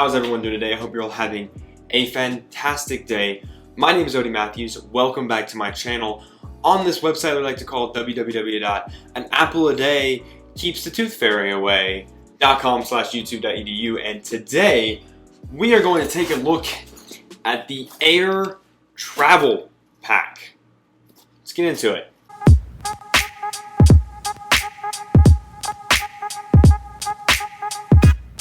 How's everyone doing today? I hope you're all having a fantastic day. My name is Odie Matthews. Welcome back to my channel. On this website, I like to call www.anappleadaykeepsthetoothfairyaway.com/youtube.edu, and today we are going to take a look at the AER Travel Pack. Let's get into it.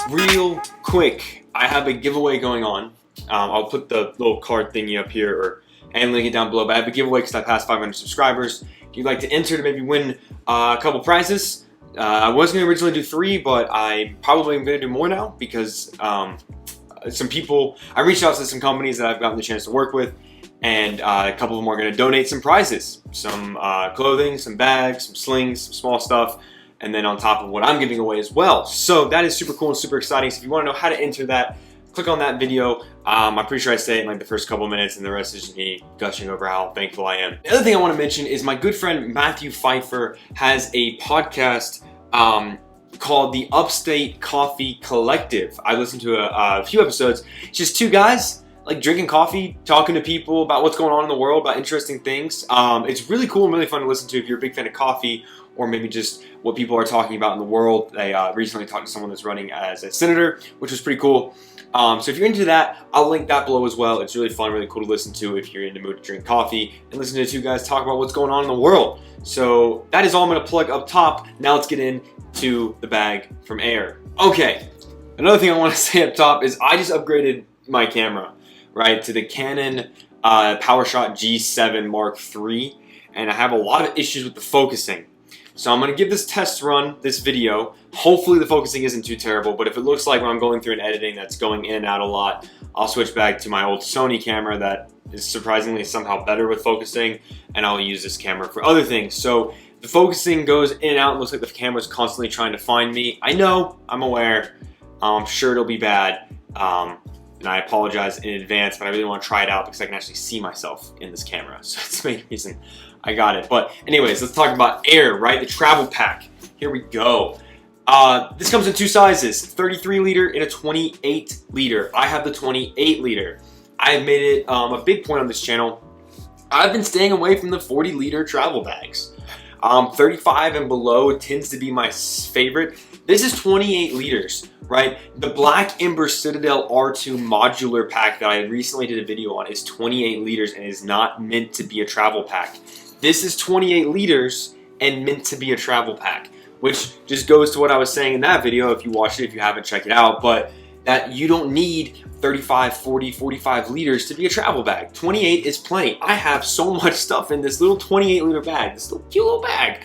Real quick, I have a giveaway going on. I'll put the little card thingy up here and link it down below. But I have a giveaway because I passed 500 subscribers. If you'd like to enter to maybe win a couple prizes, I was going to originally do 3, but I probably am going to do more now because some people, I reached out to some companies that I've gotten the chance to work with, and a couple of them are going to donate some prizes, some clothing, some bags, some slings, some small stuff, and then on top of what I'm giving away as well. So that is super cool and super exciting. So if you want to know how to enter that, click on that video. I'm pretty sure I say it in like the first couple minutes, and the rest is just me gushing over how thankful I am. The other thing I want to mention is my good friend Matthew Pfeiffer has a podcast called the Upstate Coffee Collective. I listened to a few episodes. It's just 2 guys like drinking coffee, talking to people about what's going on in the world, about interesting things. It's really cool and really fun to listen to if you're a big fan of coffee, or maybe just what people are talking about in the world. They recently talked to someone that's running as a senator, which was pretty cool. So if you're into that, I'll link that below as well. It's really fun, really cool to listen to if you're in the mood to drink coffee and listen to 2 guys talk about what's going on in the world. So that is all I'm going to plug up top. Now let's get into the bag from AER. Okay, another thing I want to say up top is I just upgraded my camera, right, to the Canon PowerShot G7 Mark III, and I have a lot of issues with the focusing. So I'm going to give this test run, this video. Hopefully the focusing isn't too terrible, but if it looks like when I'm going through an editing that's going in and out a lot, I'll switch back to my old Sony camera that is surprisingly somehow better with focusing, and I'll use this camera for other things. So the focusing goes in and out. It looks like the camera's constantly trying to find me. I know, I'm aware. I'm sure it'll be bad, and I apologize in advance, but I really want to try it out because I can actually see myself in this camera. So that's the main reason I got it. But anyways, let's talk about AER, right? The travel pack. Here we go. This comes in 2 sizes, 33 liter and a 28 liter. I have the 28 liter. I have made it a big point on this channel. I've been staying away from the 40 liter travel bags. 35 and below tends to be my favorite. This is 28 liters, right? The Black Ember Citadel R2 modular pack that I recently did a video on is 28 liters and is not meant to be a travel pack. This is 28 liters and meant to be a travel pack, which just goes to what I was saying in that video. If you watched it, if you haven't, check it out. But that you don't need 35, 40, 45 liters to be a travel bag. 28 is plenty. I have so much stuff in this little 28 liter bag, this little cute little bag.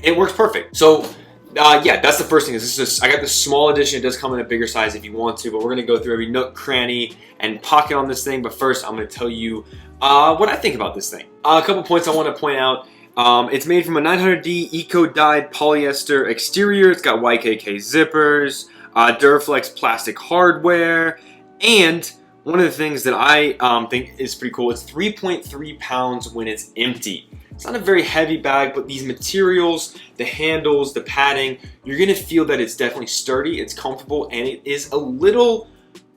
It works perfect. So yeah, that's the first thing. I got the small edition. It does come in a bigger size if you want to, but we're gonna go through every nook, cranny, and pocket on this thing. But first, I'm gonna tell you what I think about this thing. A couple points I want to point out. It's made from a 900D eco-dyed polyester exterior. It's got YKK zippers, Duraflex plastic hardware, and one of the things that I think is pretty cool, it's 3.3 pounds when it's empty. It's not a very heavy bag, but these materials, the handles, the padding, you're gonna feel that it's definitely sturdy, it's comfortable, and it is a little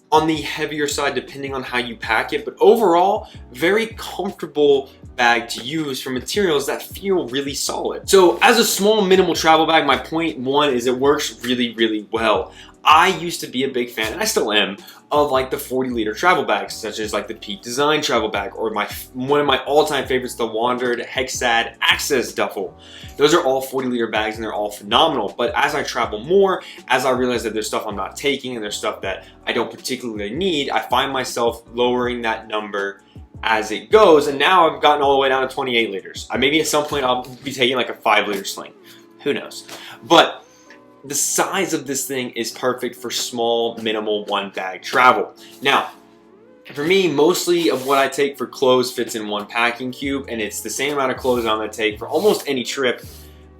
on the heavier side depending on how you pack it, but overall, very comfortable bag to use for materials that feel really solid. So as a small minimal travel bag, my point 1 is it works really, really well. I used to be a big fan, and I still am, of like the 40 liter travel bags, such as like the Peak Design travel bag, or one of my all-time favorites, the Wandered Hexad Access Duffel. Those are all 40 liter bags, and they're all phenomenal. But as I travel more, as I realize that there's stuff I'm not taking, and there's stuff that I don't particularly need, I find myself lowering that number as it goes, and now I've gotten all the way down to 28 liters. Maybe at some point I'll be taking like a 5 liter sling. Who knows? But the size of this thing is perfect for small, minimal, 1 bag travel. Now, for me, mostly of what I take for clothes fits in 1 packing cube, and it's the same amount of clothes I'm gonna take for almost any trip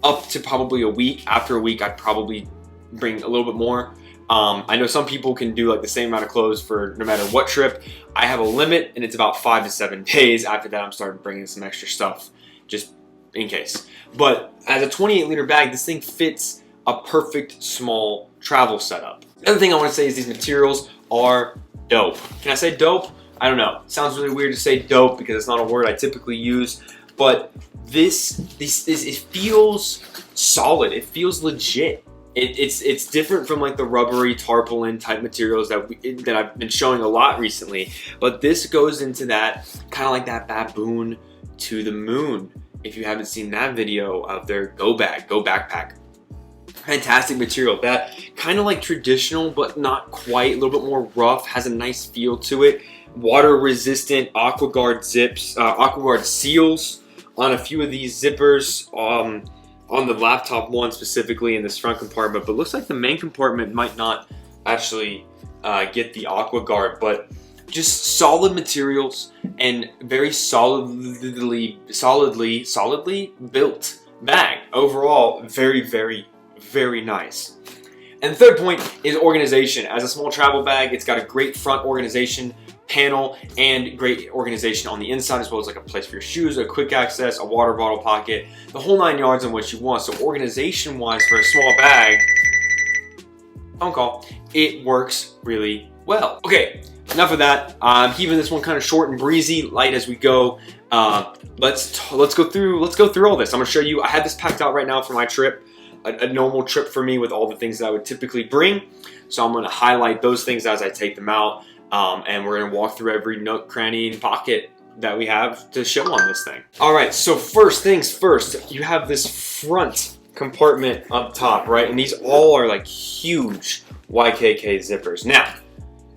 up to probably a week. After a week, I'd probably bring a little bit more. I know some people can do like the same amount of clothes for no matter what trip. I have a limit, and it's about 5 to 7 days. After that, I'm starting bringing some extra stuff just in case. But as a 28 liter bag, this thing fits a perfect small travel setup. The other thing I want to say is these materials are dope. Can I say dope? I don't know. It sounds really weird to say dope because it's not a word I typically use, but it feels solid. It feels legit. It's different from like the rubbery tarpaulin type materials that I've been showing a lot recently, but this goes into that kind of like that baboon to the moon. If you haven't seen that video of their Go backpack. Fantastic material, that kind of like traditional but not quite, a little bit more rough, has a nice feel to it. Water resistant AquaGuard zips, AquaGuard seals on a few of these zippers, on the laptop one specifically in this front compartment, but looks like the main compartment might not actually get the AquaGuard, but just solid materials and very solidly built bag. Overall, very nice. And the third point is organization. As a small travel bag, it's got a great front organization panel and great organization on the inside, as well as like a place for your shoes, a quick access, a water bottle pocket, the whole 9 yards on what you want. So organization wise for a small bag, phone call, it works really well. Okay, enough of that. I'm keeping this one kind of short and breezy, light as we go. Let's go through all this. I'm gonna show you. I had this packed out right now for my trip, a normal trip for me with all the things that I would typically bring. So I'm gonna highlight those things as I take them out. And we're gonna walk through every nook, cranny, and pocket that we have to show on this thing. All right, so first things first, you have this front compartment up top, right? And these all are like huge YKK zippers. Now,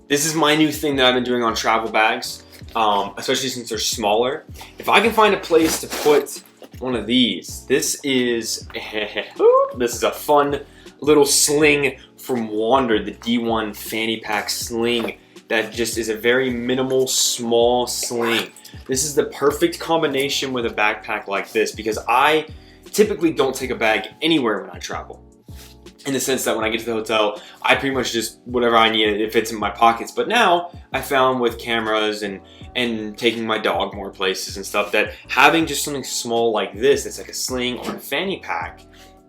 this is my new thing that I've been doing on travel bags, especially since they're smaller. If I can find a place to put one of these, this is a fun little sling from Wander, the D1 fanny pack sling. That just is a very minimal, small sling. This is the perfect combination with a backpack like this because I typically don't take a bag anywhere when I travel. In the sense that when I get to the hotel, I pretty much just, whatever I need, it fits in my pockets. But now, I found with cameras and taking my dog more places and stuff, that having just something small like this, that's like a sling or a fanny pack,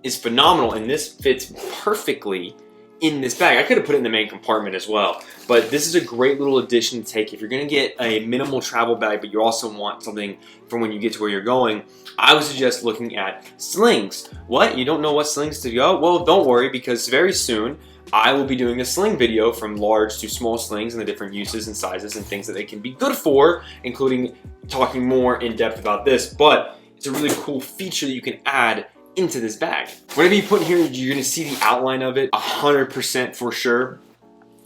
is phenomenal. And this fits perfectly in this bag. I could have put it in the main compartment as well, but this is a great little addition to take if you're gonna get a minimal travel bag, but you also want something for when you get to where you're going. I would suggest looking at slings. What? You don't know what slings to go? Well, don't worry, because very soon I will be doing a sling video from large to small slings and the different uses and sizes and things that they can be good for, including talking more in depth about this, but it's a really cool feature that you can add into this bag. Whatever you put in here, you're gonna see the outline of it 100% for sure.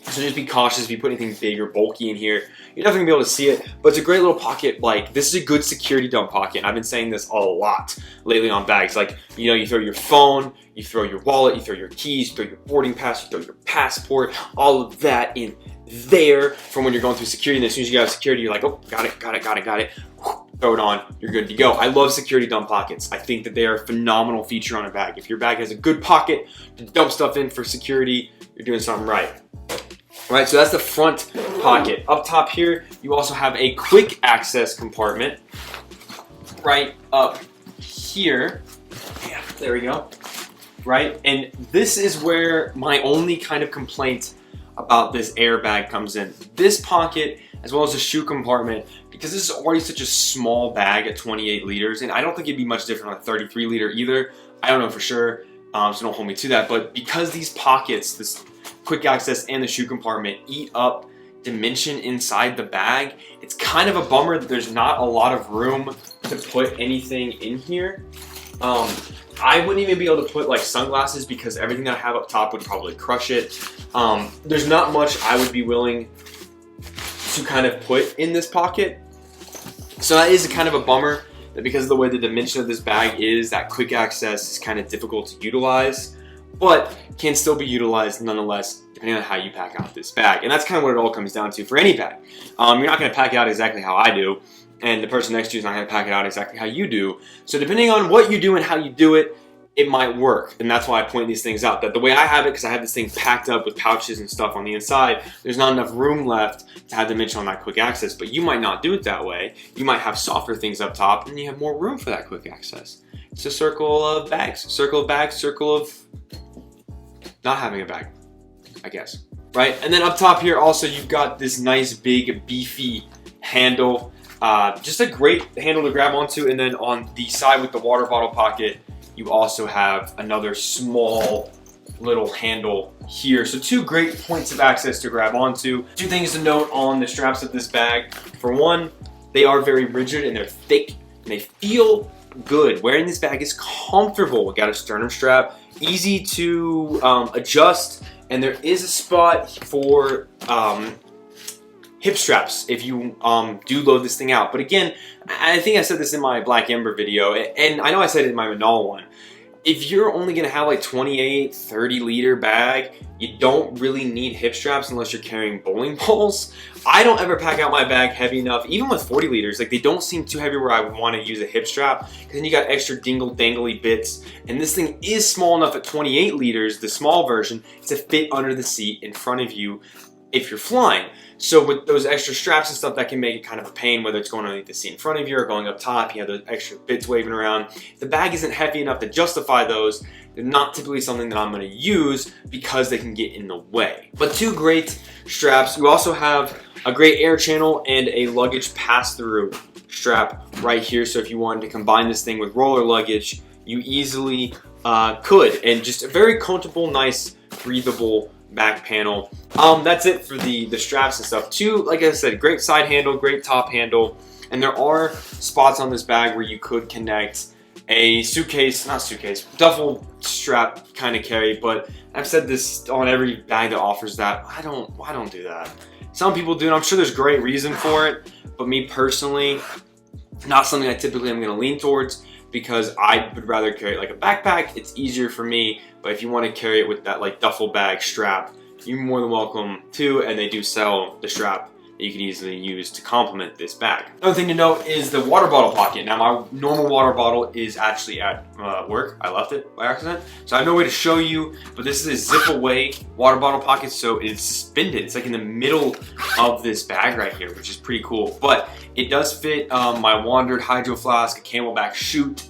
So just be cautious if you put anything big or bulky in here. You're definitely gonna be able to see it, but it's a great little pocket. Like, this is a good security dump pocket. And I've been saying this a lot lately on bags. Like, you know, you throw your phone, you throw your wallet, you throw your keys, you throw your boarding pass, you throw your passport, all of that in there from when you're going through security. And as soon as you got security, you're like, oh, got it. Throw it on, you're good to go. I love security dump pockets. I think that they are a phenomenal feature on a bag. If your bag has a good pocket to dump stuff in for security, you're doing something right. All right, so that's the front pocket. Up top here, you also have a quick access compartment right up here. Yeah, there we go. Right, and this is where my only kind of complaint about this airbag comes in. This pocket, as well as the shoe compartment, because this is already such a small bag at 28 liters, and I don't think it'd be much different on a 33 liter either. I don't know for sure, so don't hold me to that, but because these pockets, this quick access and the shoe compartment, eat up dimension inside the bag, it's kind of a bummer that there's not a lot of room to put anything in here. I wouldn't even be able to put like sunglasses because everything that I have up top would probably crush it. There's not much I would be willing to kind of put in this pocket. So that is kind of a bummer that because of the way the dimension of this bag is, that quick access is kind of difficult to utilize, but can still be utilized nonetheless depending on how you pack out this bag. And that's kind of what it all comes down to for any bag. You're not gonna pack it out exactly how I do, and the person next to you is not gonna pack it out exactly how you do. So depending on what you do and how you do it, it might work. And that's why I point these things out. That the way I have it, because I have this thing packed up with pouches and stuff on the inside, there's not enough room left to have dimension on that quick access. But you might not do it that way. You might have softer things up top and you have more room for that quick access. It's a circle of bags, circle of not having a bag, I guess. right? And then up top here also you've got this nice big beefy handle. Just a great handle to grab onto. And then on the side with the water bottle pocket, you also have another small little handle here. So two great points of access to grab onto. Two things to note on the straps of this bag. For one, they are very rigid and they're thick and they feel good. Wearing this bag is comfortable. We got a sternum strap, easy to adjust, and there is a spot for hip straps if you do load this thing out. But again, I think I said this in my Black Ember video, and I know I said it in my Manal one. If you're only gonna have like 28, 30 liter bag, you don't really need hip straps unless you're carrying bowling balls. I don't ever pack out my bag heavy enough, even with 40 liters, like they don't seem too heavy where I would wanna use a hip strap, because then you got extra dingle dangly bits. And this thing is small enough at 28 liters, the small version, to fit under the seat in front of you if you're flying. So with those extra straps and stuff, that can make it kind of a pain, whether it's going underneath the seat in front of you or going up top. You have those extra bits waving around. If the bag isn't heavy enough to justify those, they're not typically something that I'm gonna use because they can get in the way. But two great straps. You also have a great air channel and a luggage pass-through strap right here. So if you wanted to combine this thing with roller luggage, you easily could. And just a very comfortable, nice, breathable back panel. That's it for the straps and stuff. Two, like I said, great side handle, great top handle, and there are spots on this bag where you could connect a suitcase, not suitcase, duffel strap kind of carry. But I've said this on every bag that offers that. I don't do that. Some people do, and I'm sure there's great reason for it, but me personally, not something I typically am going to lean towards, because I would rather carry it like a backpack. It's easier for me. But if you want to carry it with that like duffel bag strap, you're more than welcome to, and they do sell the strap that you can easily use to complement this bag. Another thing to note is the water bottle pocket. Now my normal water bottle is actually at work. I left it by accident, so I have no way to show you, but this is a zip away water bottle pocket, so it's suspended. It's like in the middle of this bag right here, which is pretty cool. But it does fit my Wandered hydro flask, a Camelback chute,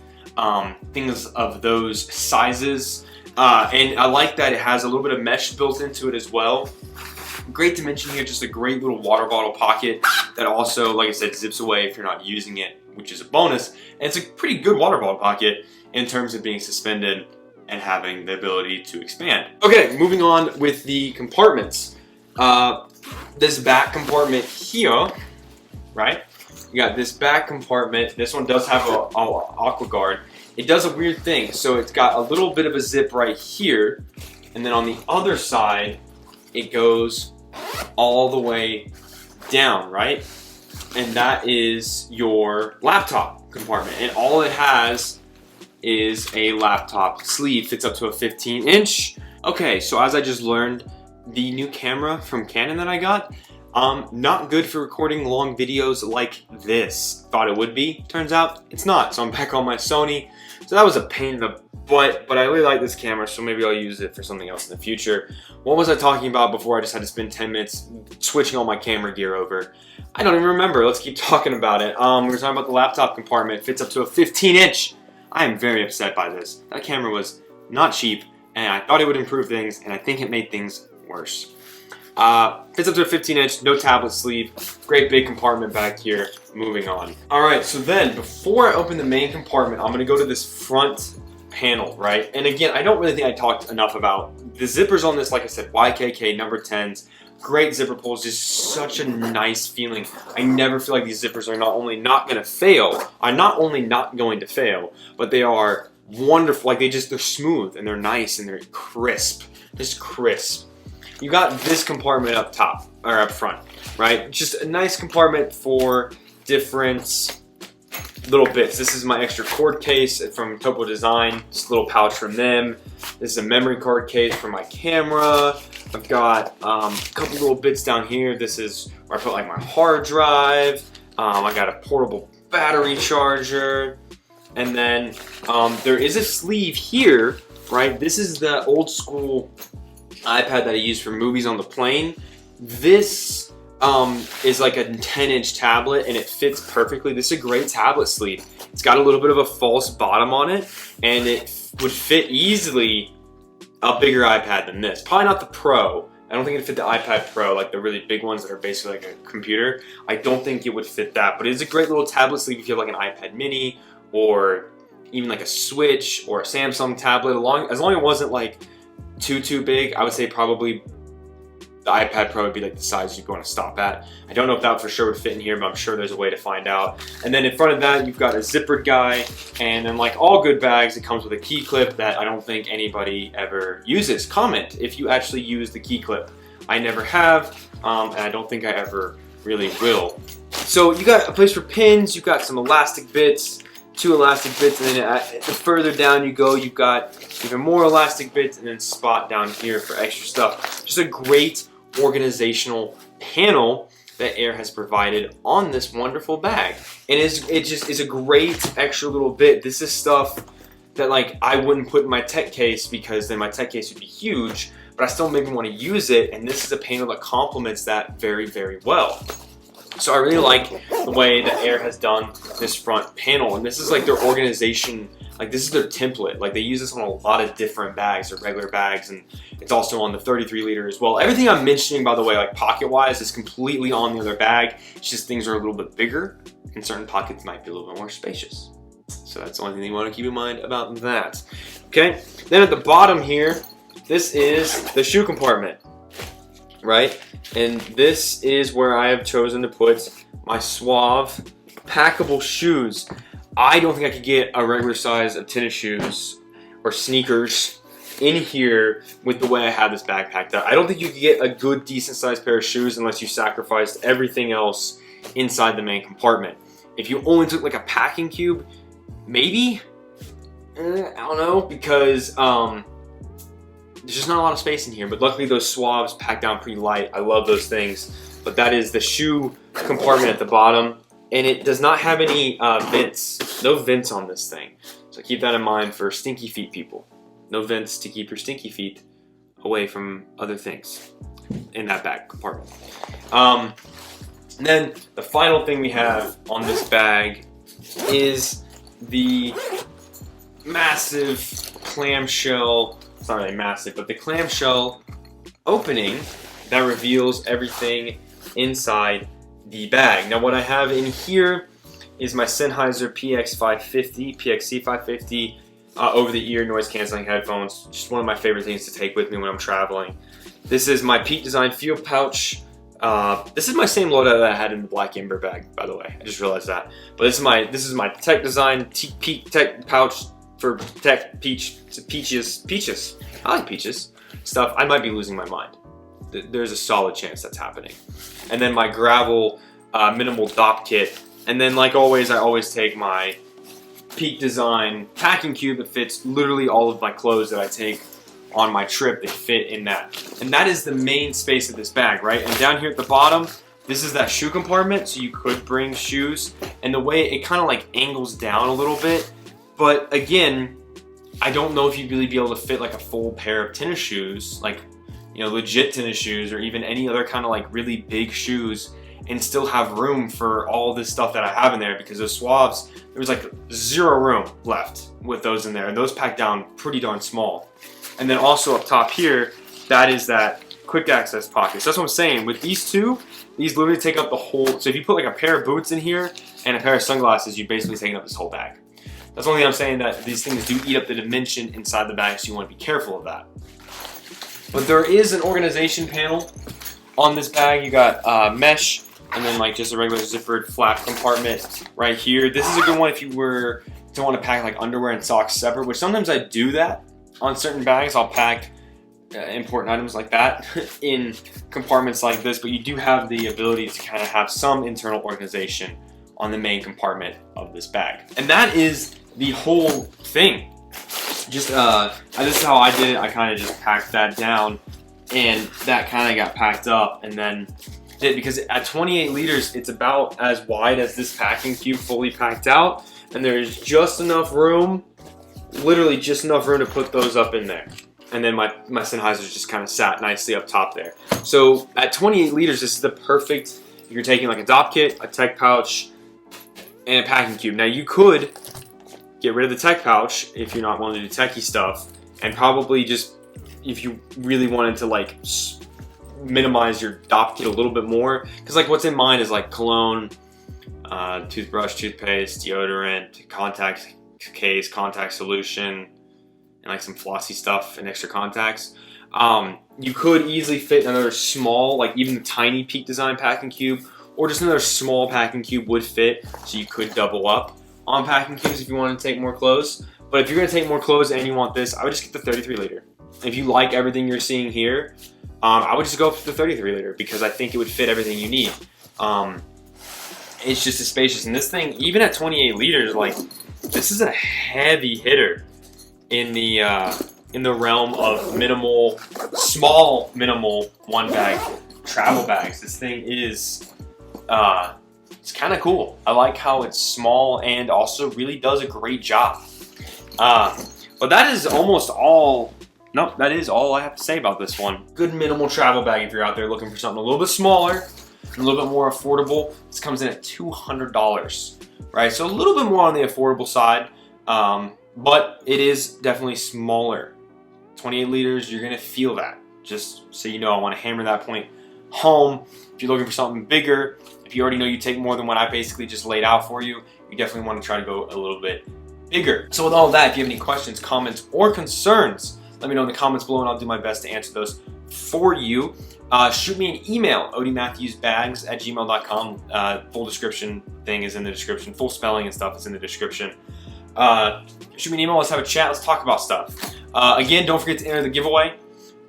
things of those sizes. And I like that it has a little bit of mesh built into it as well. Great to mention here, just a great little water bottle pocket that also, like I said, zips away if you're not using it, which is a bonus. And it's a pretty good water bottle pocket in terms of being suspended and having the ability to expand. Okay, moving on with the compartments. This back compartment here, right? You got this back compartment. This one does have a aqua guard. It does a weird thing. So it's got a little bit of a zip right here, and then on the other side, it goes all the way down, right? And that is your laptop compartment. And all it has is a laptop sleeve. Fits up to a 15-inch. Okay, so as I just learned, the new camera from Canon that I got, not good for recording long videos like this. Thought it would be. Turns out it's not. So I'm back on my Sony. So that was a pain in the butt, but I really like this camera, so maybe I'll use it for something else in the future. What was I talking about before I just had to spend 10 minutes switching all my camera gear over? I don't even remember. Let's keep talking about it. We were talking about the laptop compartment. It fits up to a 15-inch. I am very upset by this. That camera was not cheap, and I thought it would improve things, and I think it made things worse. Fits up to a 15-inch, no tablet sleeve, great big compartment back here. Moving on. All right, so then before I open the main compartment, I'm gonna go to this front panel, right? And again, I don't really think I talked enough about the zippers on this. Like I said, YKK number 10s, great zipper pulls, just such a nice feeling. I never feel like these zippers are not only not gonna fail, are not only not going to fail, but they are wonderful. Like they're smooth and they're nice and they're crisp, just crisp. You got this compartment up top, or up front, right? Just a nice compartment for different little bits. This is my extra cord case from Topo Design, just a little pouch from them. This is a memory card case for my camera. I've got a couple little bits down here. This is where I put like my hard drive. I got a portable battery charger. And then there is a sleeve here, right? This is the old school iPad that I use for movies on the plane. This is like a 10-inch tablet and it fits perfectly. This is a great tablet sleeve. It's got a little bit of a false bottom on it and it would fit easily a bigger iPad than this. Probably not the Pro, I don't think it'd fit the iPad Pro, like the really big ones that are basically like a computer. I don't think it would fit that, but it's a great little tablet sleeve if you have like an iPad mini or even like a Switch or a Samsung tablet. As long as it wasn't like too big, I would say probably the iPad Pro would be like the size you'd want to stop at. I don't know if that for sure would fit in here, but I'm sure there's a way to find out. And then in front of that, you've got a zippered guy, and then like all good bags, it comes with a key clip that I don't think anybody ever uses. Comment if you actually use the key clip. I never have, and I don't think I ever really will. So you got a place for pins, you've got some elastic bits, 2 elastic bits, and then the further down you go, you've got even more elastic bits, and then spot down here for extra stuff. Just a great organizational panel that AER has provided on this wonderful bag. And it just is a great extra little bit. This is stuff that like I wouldn't put in my tech case because then my tech case would be huge, but I still maybe want to use it, and this is a panel that complements that very, very well. So I really like the way that AER has done this front panel, and this is like their organization, like this is their template. Like they use this on a lot of different bags or regular bags, and it's also on the 33 liter as well. Everything I'm mentioning, by the way, like pocket wise, is completely on the other bag. It's just things are a little bit bigger, and certain pockets might be a little bit more spacious. So that's the only thing you want to keep in mind about that. Okay, then at the bottom here, this is the shoe compartment, right? And this is where I have chosen to put my Suav packable shoes. I don't think I could get a regular size of tennis shoes or sneakers in here with the way I have this bag packed up. I don't think you could get a good decent sized pair of shoes unless you sacrificed everything else inside the main compartment. If you only took like a packing cube, maybe? I don't know, because there's just not a lot of space in here, but luckily those Suavs pack down pretty light. I love those things. But that is the shoe compartment at the bottom, and it does not have any vents. No vents on this thing. So keep that in mind for stinky feet people. No vents to keep your stinky feet away from other things in that back compartment. And then the final thing we have on this bag is the massive clamshell. It's not really massive, but the clamshell opening that reveals everything inside the bag. Now what I have in here is my Sennheiser PXC 550 over-the-ear noise-canceling headphones. Just one of my favorite things to take with me when I'm traveling. This is my Peak Design field pouch. This is my same loadout that I had in the Black Ember bag, by the way. I just realized that. But this is my Tech Design Peak Tech pouch for Tech peaches. I like peaches stuff. I might be losing my mind. There's a solid chance that's happening. And then my Gravel minimal Dopp kit. And then, like always, I always take my Peak Design packing cube that fits literally all of my clothes that I take on my trip. They fit in that. And that is the main space of this bag, right? And down here at the bottom, this is that shoe compartment, so you could bring shoes. And the way it kind of like angles down a little bit. But again, I don't know if you'd really be able to fit like a full pair of tennis shoes, like, you know, legit tennis shoes, or even any other kind of like really big shoes, and still have room for all this stuff that I have in there, because those Suavs, there was like zero room left with those in there, and those packed down pretty darn small. And then also up top here, that is that quick access pocket. So that's what I'm saying. With these two, these literally take up the whole, so if you put like a pair of boots in here and a pair of sunglasses, you're basically taking up this whole bag. That's the only thing I'm saying, that these things do eat up the dimension inside the bag, so you want to be careful of that. But there is an organization panel on this bag. You got mesh, and then like just a regular zippered flap compartment right here. This is a good one if you were to want to pack like underwear and socks separate, which sometimes I do that on certain bags. I'll pack important items like that in compartments like this, but you do have the ability to kind of have some internal organization on the main compartment of this bag. And that is the whole thing. Just this is how I did it. I kind of just packed that down, and that kind of got packed up, and then because at 28 liters, it's about as wide as this packing cube fully packed out, and there's just enough room, literally just enough room to put those up in there. And then my Sennheisers just kind of sat nicely up top there. So at 28 liters, this is the perfect, if you're taking like a Dopp kit, a tech pouch, and a packing cube. Now you could get rid of the tech pouch if you're not wanting to do techie stuff, and probably just, if you really wanted to like minimize your Dopp kit a little bit more, because like what's in mine is like cologne, toothbrush, toothpaste, deodorant, contact case, contact solution, and like some flossy stuff and extra contacts. You could easily fit another small, like even the tiny Peak Design packing cube, or just another small packing cube would fit, so you could double up on packing cubes if you want to take more clothes. But if you're going to take more clothes and you want this, I would just get the 33 liter. If you like everything you're seeing here, I would just go for the 33 liter because I think it would fit everything you need. It's just as spacious, and this thing, even at 28 liters, like this is a heavy hitter in the realm of minimal, small minimal one bag travel bags. This thing is it's kind of cool. I like how it's small and also really does a great job. But that is almost all. Nope, that is all I have to say about this one. Good minimal travel bag if you're out there looking for something a little bit smaller, a little bit more affordable. This comes in at $200, right? So a little bit more on the affordable side, but it is definitely smaller. 28 liters, you're gonna feel that. Just so you know, I wanna hammer that point home. If you're looking for something bigger, if you already know you take more than what I basically just laid out for you, you definitely wanna try to go a little bit bigger. So with all of that, if you have any questions, comments, or concerns, let me know in the comments below and I'll do my best to answer those for you. Shoot me an email, odiematthewsbags@gmail.com. Full description thing is in the description. Full spelling and stuff is in the description. Shoot me an email, let's have a chat, let's talk about stuff. Again, don't forget to enter the giveaway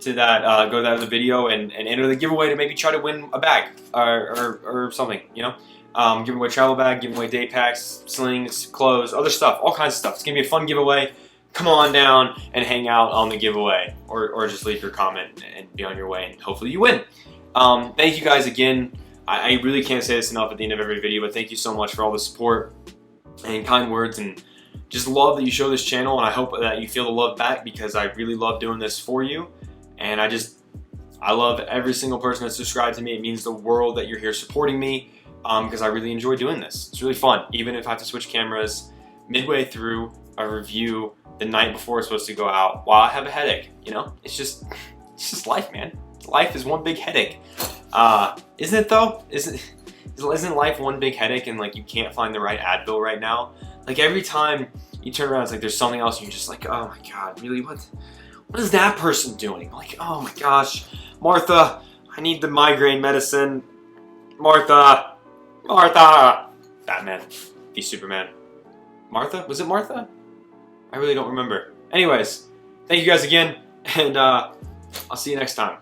to that, go to that other video and enter the giveaway to maybe try to win a bag or something, you know? Giving away travel bag, giving away day packs, slings, clothes, other stuff, all kinds of stuff. It's gonna be a fun giveaway. Come on down and hang out on the giveaway, or just leave your comment and be on your way, and hopefully you win. Thank you guys again. I really can't say this enough at the end of every video, but thank you so much for all the support and kind words and just love that you show this channel, and I hope that you feel the love back because I really love doing this for you. And I love every single person that's subscribed to me. It means the world that you're here supporting me because I really enjoy doing this. It's really fun, even if I have to switch cameras midway through a review the night before it's supposed to go out while I have a headache. You know, it's just life, man. Life is one big headache. Isn't it though? Isn't life one big headache and like you can't find the right Advil right now? Like every time you turn around, it's like there's something else and you're just like, oh my God, really? What is that person doing? Like, oh my gosh, Martha, I need the migraine medicine. Martha. Batman, be Superman. Martha? Was it Martha? I really don't remember. Anyways, thank you guys again, and I'll see you next time.